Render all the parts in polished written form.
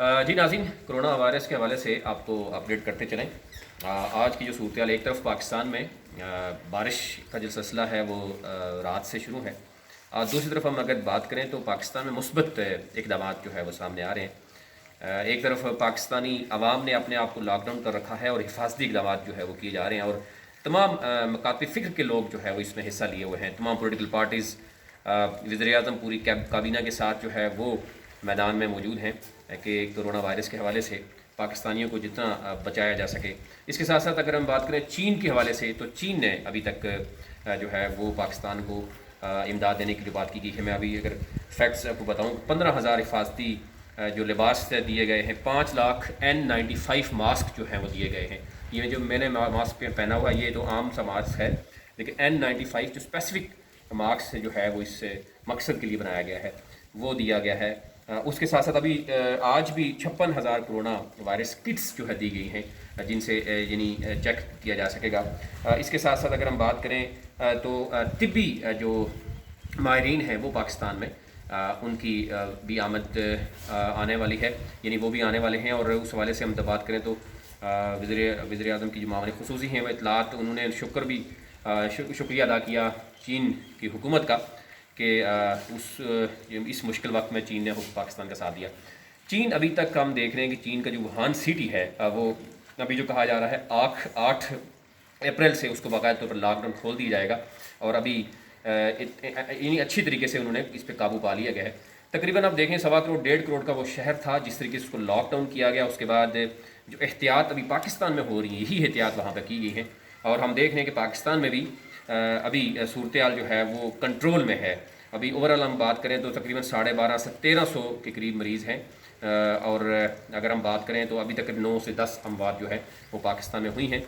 जी नाज़रीन, corona virus के हवाले से आपको अपडेट करते चलें। आज की जो सूरत एक तरफ पाकिस्तान में बारिश का जो सिलसिला है वो रात से शुरू है। दूसरी तरफ हम अगर बात करें तो पाकिस्तान में मुस्बत इक़दाम जो है वो सामने आ रहे हैं। एक तरफ पाकिस्तानी अवाम ने अपने आप को लॉकडाउन कर रखा है और हिफाजती इक़दाम जो है वो किए जा रहे हैं, और तमाम मकाती फ़िक्र के लोग जो है वो इसमें हिस्सा लिए हुए हैं। तमाम पोलिटिकल पार्टीज़, वज़ीर-ए-आज़म पूरी काबीना के साथ जो है वो मैदान में मौजूद हैं कि कोरोना वायरस के हवाले से पाकिस्तानियों को जितना बचाया जा सके। इसके साथ साथ अगर हम बात करें चीन के हवाले से, तो चीन ने अभी तक जो है वो पाकिस्तान को इमदाद देने की जो बात की गई है, मैं अभी अगर फैक्ट्स आपको बताऊँ, 15,000 हिफाजती जो लिबास दिए गए हैं, 5 लाख N95 मास्क जो हैं वो दिए गए हैं। ये जो मैंने मास्क पहना हुआ है ये तो आम सा मास्क है, लेकिन N95 जो स्पेसिफिक मास्क जो है वो इस मकसद के लिए बनाया गया है वो दिया गया है। उसके साथ साथ अभी आज भी 56,000 कोरोना वायरस किट्स जो है दी गई हैं जिनसे यानी चेक किया जा सकेगा। इसके साथ साथ अगर हम बात करें तो तिब्बी जो माहिरीन हैं वो पाकिस्तान में उनकी भी आमद आने वाली है, यानी वो भी आने वाले हैं। और उस हवाले से हम जब बात करें तो वज़ीर-ए-आज़म की जो मामले खुसूसी हैं वो इतलात, उन्होंने शुक्रिया अदा किया चीन की हुकूमत का कि इस मुश्किल वक्त में चीन ने पाकिस्तान का साथ दिया। चीन अभी तक हम देख रहे हैं कि चीन का जो वुहान सिटी है वो अभी जो कहा जा रहा है 8 अप्रैल से उसको बाकायदा तौर पर लॉकडाउन खोल दिया जाएगा, और अभी यानी अच्छी तरीके से उन्होंने इस पर काबू पा लिया गया है। तकरीबन आप देखें 1.25 करोड़ 1.5 करोड़ का वो शहर था, जिस तरीके से उसको लॉकडाउन किया गया। उसके बाद जो एहतियात अभी पाकिस्तान में हो रही है, यही एहतियात वहाँ पर की गई हैं, और हम देख रहे हैं कि पाकिस्तान में भी अभी सूरत हाल जो है वो कंट्रोल में है। अभी ओवरऑल हम बात करें तो तकरीबन 1250 से 1300 के करीब मरीज़ हैं, और अगर हम बात करें तो अभी तक 9 से 10 अमवात जो है वो पाकिस्तान में हुई हैं।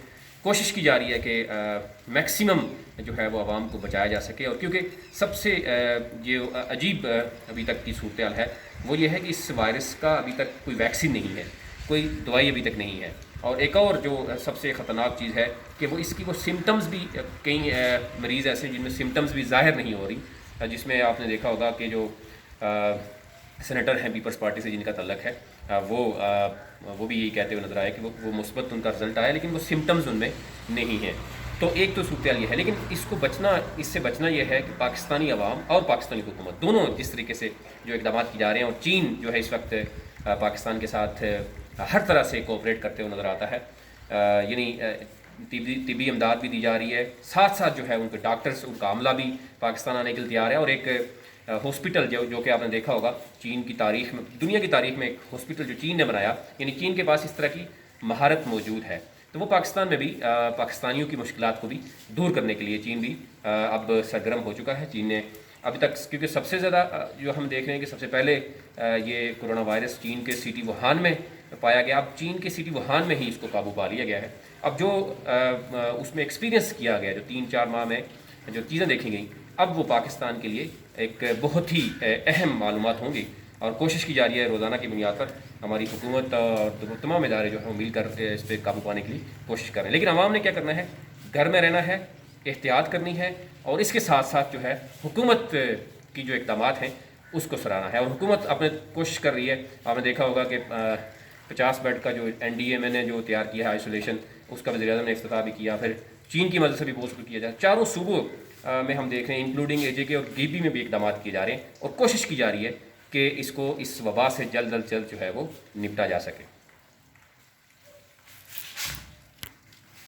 कोशिश की जा रही है कि मैक्सिमम जो है वो आवाम को बचाया जा सके, और क्योंकि सबसे जो अजीब अभी तक की सूरत हाल है वो ये है कि इस वायरस का अभी तक कोई वैक्सीन नहीं है, कोई दवाई अभी तक नहीं है। और एक और जो सबसे ख़तरनाक चीज़ है कि वो इसकी वो सिम्टम्स भी, कई मरीज़ ऐसे जिनमें सिम्टम्स भी ज़ाहिर नहीं हो रही, जिसमें आपने देखा होगा कि जो सेनेटर हैं पीपल्स पार्टी से जिनका तल्लक है वो भी यही कहते हुए नज़र आए कि वो मुस्बत उनका रिजल्ट आया, लेकिन वो सिम्टम्स उनमें नहीं हैं। तो एक तो सूरत ये है, लेकिन इससे बचना ये है कि पाकिस्तानी अवाम और पाकिस्तानी हुकूमत दोनों जिस तरीके से जो इक़दाम किए जा रहे हैं, और चीन जो है इस वक्त पाकिस्तान के साथ हर तरह से कोऑपरेट करते हुए नज़र आता है, यानी तिब्बी इमदाद भी दी जा रही है, साथ साथ जो है उनके डॉक्टर्स, उनका अमला भी पाकिस्तान आने के लिए तैयार है। और एक हॉस्पिटल जो कि आपने देखा होगा चीन की तारीख में, दुनिया की तारीख में एक हॉस्पिटल जो चीन ने बनाया, यानी चीन के पास इस तरह की महारत मौजूद है, तो वो पाकिस्तान में भी पाकिस्तानियों की मुश्किलात को भी दूर करने के लिए चीन भी अब सरगर्म हो चुका है। चीन ने अभी तक, क्योंकि सबसे ज़्यादा जो हम देख रहे हैं कि सबसे पहले ये कोरोना वायरस चीन के सिटी वुहान में पाया गया, अब चीन के सिटी वुहान में ही इसको काबू पा लिया गया है। अब जो उसमें एक्सपीरियंस किया गया, जो 3-4 माह में जो चीज़ें देखी गई, अब वो पाकिस्तान के लिए एक बहुत ही अहम मालूमात होंगी, और कोशिश की जा रही है रोज़ाना की बुनियाद पर हमारी हुकूमत और तमाम इदारे जो हैं मिलकर इस पर काबू पाने की कोशिश कर रहे हैं। लेकिन आवाम ने क्या करना है, घर में रहना है, एहतियात करनी है, और इसके साथ साथ जो है हुकूमत की जो इक़दाम हैं उसको सराहना है। और हुकूमत अपने कोशिश कर रही है, आपने देखा होगा कि 50 बेड का जो NDMA ने जो तैयार किया है आइसोलेशन, उसका वज़ीर-ए-आज़म ने इफ्तिताह भी किया, फिर चीन की मदद से भी बहुत कुछ किया जाए। चारों सूबों में हम देख रहे हैं, इंक्लूडिंग AJK और GB में भी इक़दाम किए जा रहे हैं, और कोशिश की जा रही है कि इस वबा से जल्द जो है वो निपटा जा सके।